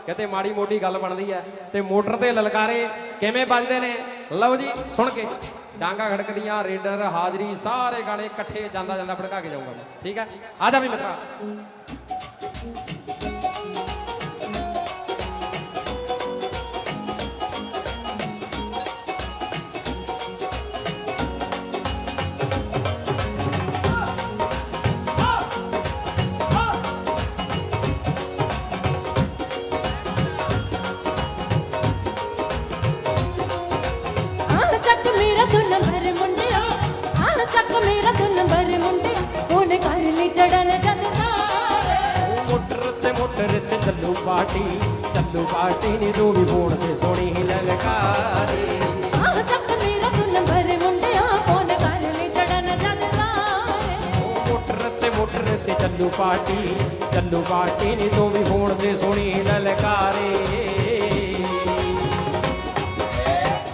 किते माड़ी मोटी गल बनदी है ते मोटर ते ललकारे किवें बजदे ने लो जी सुन के डांगा खड़कदियां रेडर हाजरी सारे गाने इकट्ठे जांदा जांदा भड़का के जाऊंगा मैं ठीक है आ जा भी मित्रा चलू पार्टी नी तू भी फोन से सोनी ही ललकारी मोटर ते चलू पार्टी नी तू भी फोन से सोनी ही ललकार